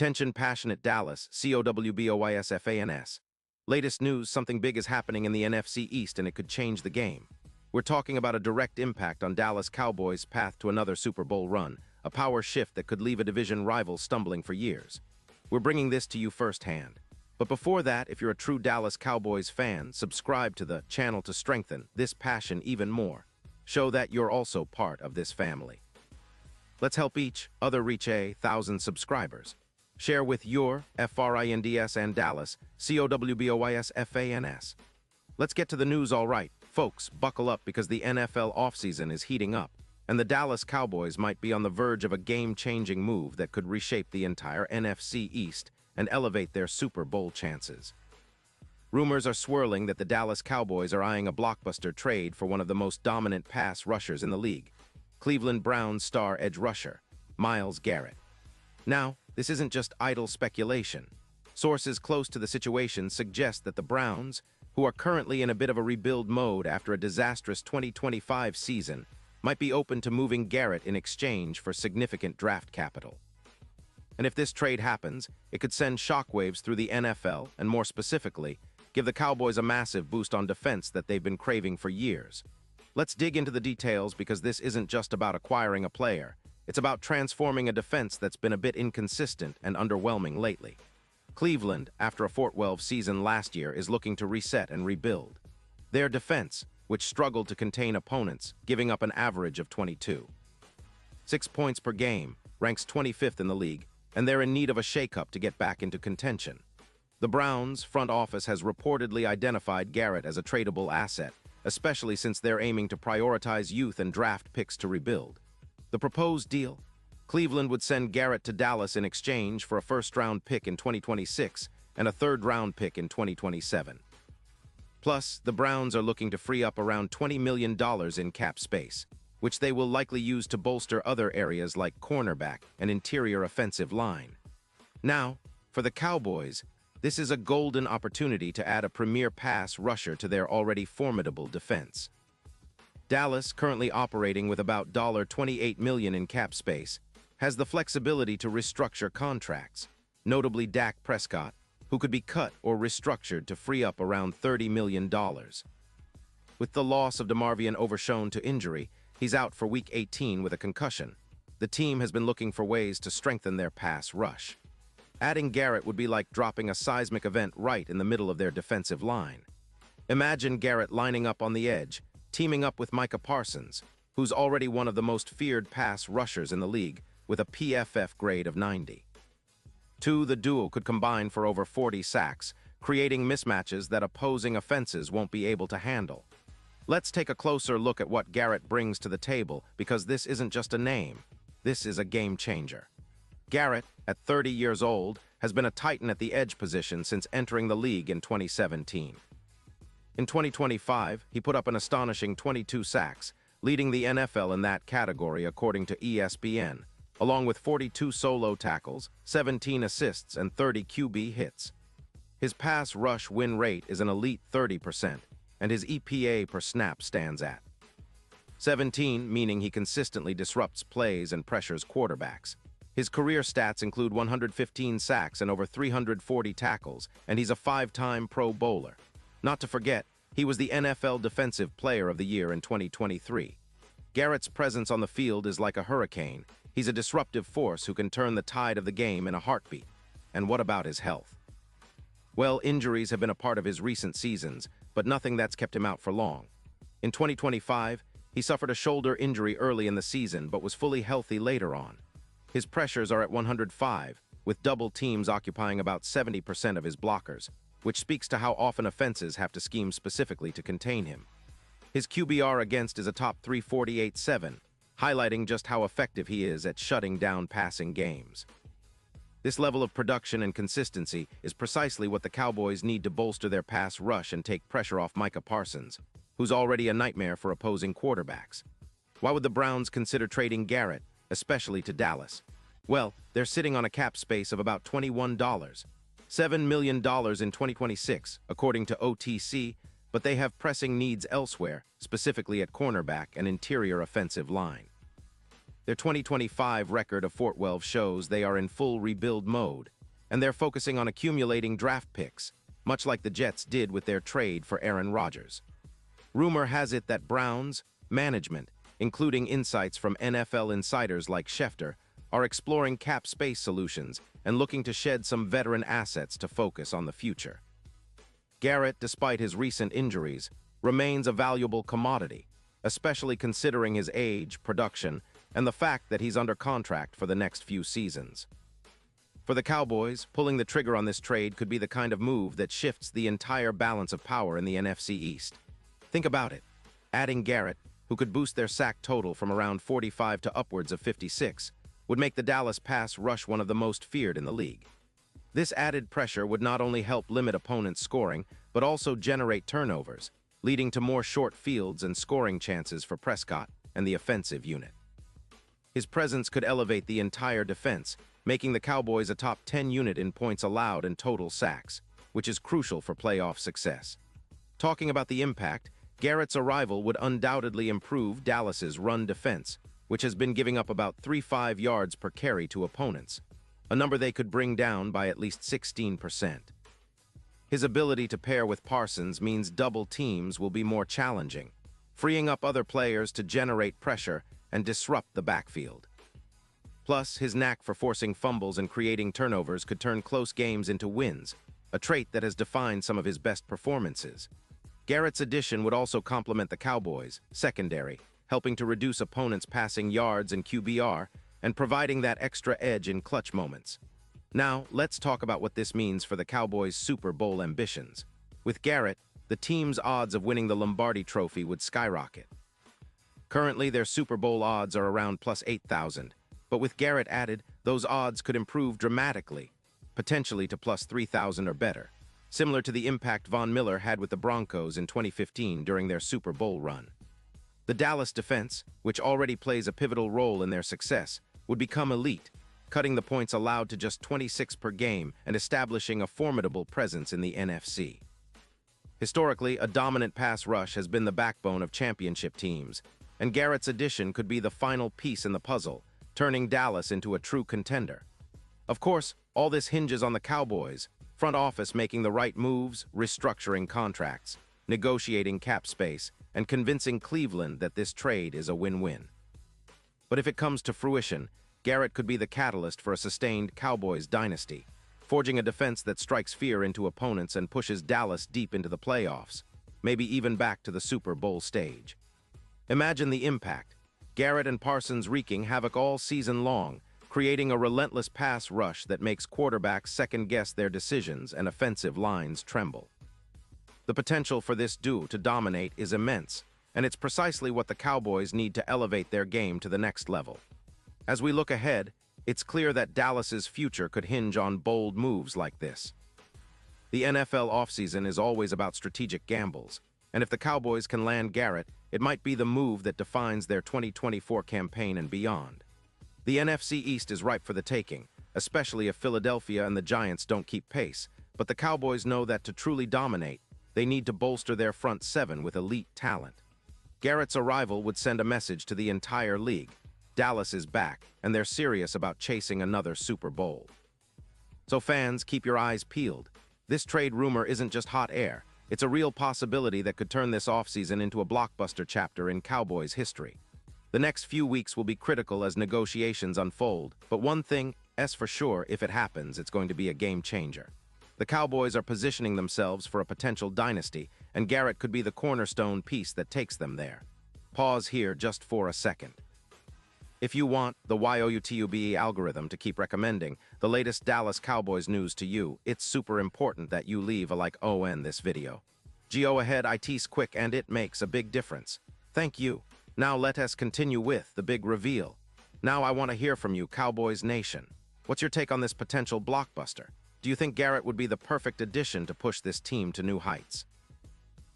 Attention passionate Dallas, Cowboys. Latest news, something big is happening in the NFC East and it could change the game. We're talking about a direct impact on Dallas Cowboys' path to another Super Bowl run, a power shift that could leave a division rival stumbling for years. We're bringing this to you firsthand. But before that, if you're a true Dallas Cowboys fan, subscribe to the channel to strengthen this passion even more. Show that you're also part of this family. Let's help each other reach 1,000 subscribers. Share with your friends and Dallas, Cowboys. Let's get to the news, all right. Folks, buckle up because the NFL offseason is heating up, and the Dallas Cowboys might be on the verge of a game-changing move that could reshape the entire NFC East and elevate their Super Bowl chances. Rumors are swirling that the Dallas Cowboys are eyeing a blockbuster trade for one of the most dominant pass rushers in the league, Cleveland Browns star edge rusher, Myles Garrett. Now, this isn't just idle speculation. Sources close to the situation suggest that the Browns, who are currently in a bit of a rebuild mode after a disastrous 2025 season, might be open to moving Garrett in exchange for significant draft capital. And if this trade happens, it could send shockwaves through the NFL and, more specifically, give the Cowboys a massive boost on defense that they've been craving for years. Let's dig into the details because this isn't just about acquiring a player. It's about transforming a defense that's been a bit inconsistent and underwhelming lately. Cleveland, after a Fort Wells season last year, is looking to reset and rebuild. Their defense, which struggled to contain opponents, giving up an average of 22.6 points per game, ranks 25th in the league, and they're in need of a shakeup to get back into contention. The Browns' front office has reportedly identified Garrett as a tradable asset, especially since they're aiming to prioritize youth and draft picks to rebuild. The proposed deal? Cleveland would send Garrett to Dallas in exchange for a first-round pick in 2026 and a third-round pick in 2027. Plus, the Browns are looking to free up around $20 million in cap space, which they will likely use to bolster other areas like cornerback and interior offensive line. Now, for the Cowboys, this is a golden opportunity to add a premier pass rusher to their already formidable defense. Dallas, currently operating with about $28 million in cap space, has the flexibility to restructure contracts, notably Dak Prescott, who could be cut or restructured to free up around $30 million. With the loss of DeMarvion Overshown to injury, he's out for Week 18 with a concussion. The team has been looking for ways to strengthen their pass rush. Adding Garrett would be like dropping a seismic event right in the middle of their defensive line. Imagine Garrett lining up on the edge, teaming up with Micah Parsons, who's already one of the most feared pass rushers in the league, with a PFF grade of 90. The duo could combine for over 40 sacks, creating mismatches that opposing offenses won't be able to handle. Let's take a closer look at what Garrett brings to the table, because this isn't just a name. This is a game changer. Garrett, at 30 years old, has been a titan at the edge position since entering the league in 2017. In 2025, he put up an astonishing 22 sacks, leading the NFL in that category according to ESPN, along with 42 solo tackles, 17 assists, and 30 QB hits. His pass rush win rate is an elite 30%, and his EPA per snap stands at 17, meaning he consistently disrupts plays and pressures quarterbacks. His career stats include 115 sacks and over 340 tackles, and he's a 5-time Pro Bowler. Not to forget, he was the NFL Defensive Player of the Year in 2023. Garrett's presence on the field is like a hurricane. He's a disruptive force who can turn the tide of the game in a heartbeat. And what about his health? Well, injuries have been a part of his recent seasons, but nothing that's kept him out for long. In 2025, he suffered a shoulder injury early in the season, but was fully healthy later on. His pressures are at 105, with double teams occupying about 70% of his blockers, which speaks to how often offenses have to scheme specifically to contain him. His QBR against is a top 348.7, highlighting just how effective he is at shutting down passing games. This level of production and consistency is precisely what the Cowboys need to bolster their pass rush and take pressure off Micah Parsons, who's already a nightmare for opposing quarterbacks. Why would the Browns consider trading Garrett, especially to Dallas? Well, they're sitting on a cap space of about $7 million in 2026, according to OTC, but they have pressing needs elsewhere, specifically at cornerback and interior offensive line. Their 2025 record of Fort Wells shows they are in full rebuild mode, and they're focusing on accumulating draft picks, much like the Jets did with their trade for Aaron Rodgers. Rumor has it that Browns' management, including insights from NFL insiders like Schefter, are exploring cap space solutions and looking to shed some veteran assets to focus on the future. Garrett, despite his recent injuries, remains a valuable commodity, especially considering his age, production, and the fact that he's under contract for the next few seasons. For the Cowboys, pulling the trigger on this trade could be the kind of move that shifts the entire balance of power in the NFC East. Think about it. Adding Garrett, who could boost their sack total from around 45 to upwards of 56, would make the Dallas pass rush one of the most feared in the league. This added pressure would not only help limit opponents' scoring, but also generate turnovers, leading to more short fields and scoring chances for Prescott and the offensive unit. His presence could elevate the entire defense, making the Cowboys a top 10 unit in points allowed and total sacks, which is crucial for playoff success. Talking about the impact, Garrett's arrival would undoubtedly improve Dallas's run defense, which has been giving up about 3.5 yards per carry to opponents, a number they could bring down by at least 16%. His ability to pair with Parsons means double teams will be more challenging, freeing up other players to generate pressure and disrupt the backfield. Plus, his knack for forcing fumbles and creating turnovers could turn close games into wins, a trait that has defined some of his best performances. Garrett's addition would also complement the Cowboys' secondary, helping to reduce opponents' passing yards and QBR, and providing that extra edge in clutch moments. Now, let's talk about what this means for the Cowboys' Super Bowl ambitions. With Garrett, the team's odds of winning the Lombardi Trophy would skyrocket. Currently, their Super Bowl odds are around plus 8,000, but with Garrett added, those odds could improve dramatically, potentially to plus 3,000 or better, similar to the impact Von Miller had with the Broncos in 2015 during their Super Bowl run. The Dallas defense, which already plays a pivotal role in their success, would become elite, cutting the points allowed to just 26 per game and establishing a formidable presence in the NFC. Historically, a dominant pass rush has been the backbone of championship teams, and Garrett's addition could be the final piece in the puzzle, turning Dallas into a true contender. Of course, all this hinges on the Cowboys' front office making the right moves, restructuring contracts, negotiating cap space, and convincing Cleveland that this trade is a win-win. But if it comes to fruition, Garrett could be the catalyst for a sustained Cowboys dynasty, forging a defense that strikes fear into opponents and pushes Dallas deep into the playoffs, maybe even back to the Super Bowl stage. Imagine the impact. Garrett and Parsons wreaking havoc all season long, creating a relentless pass rush that makes quarterbacks second-guess their decisions and offensive lines tremble. The potential for this duo to dominate is immense, and it's precisely what the Cowboys need to elevate their game to the next level. As we look ahead, it's clear that Dallas's future could hinge on bold moves like this. The NFL offseason is always about strategic gambles, and if the Cowboys can land Garrett, it might be the move that defines their 2024 campaign and beyond. The NFC East is ripe for the taking, especially if Philadelphia and the Giants don't keep pace, but the Cowboys know that to truly dominate, they need to bolster their front seven with elite talent. Garrett's arrival would send a message to the entire league. Dallas is back, and they're serious about chasing another Super Bowl. So fans, keep your eyes peeled. This trade rumor isn't just hot air. It's a real possibility that could turn this offseason into a blockbuster chapter in Cowboys history. The next few weeks will be critical as negotiations unfold, but one thing is for sure, if it happens, it's going to be a game changer. The Cowboys are positioning themselves for a potential dynasty, and Garrett could be the cornerstone piece that takes them there. Pause here just for a second. If you want the YouTube algorithm to keep recommending the latest Dallas Cowboys news to you, it's super important that you leave a like on this video. Go ahead, it's quick and it makes a big difference. Thank you. Now let us continue with the big reveal. Now I want to hear from you, Cowboys Nation. What's your take on this potential blockbuster? Do you think Garrett would be the perfect addition to push this team to new heights?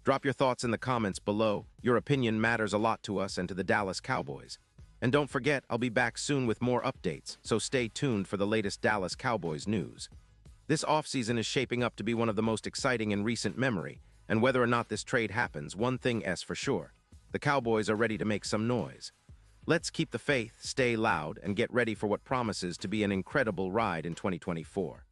Drop your thoughts in the comments below. Your opinion matters a lot to us and to the Dallas Cowboys. And don't forget, I'll be back soon with more updates, so stay tuned for the latest Dallas Cowboys news. This offseason is shaping up to be one of the most exciting in recent memory, and whether or not this trade happens, one thing is for sure. The Cowboys are ready to make some noise. Let's keep the faith, stay loud, and get ready for what promises to be an incredible ride in 2024.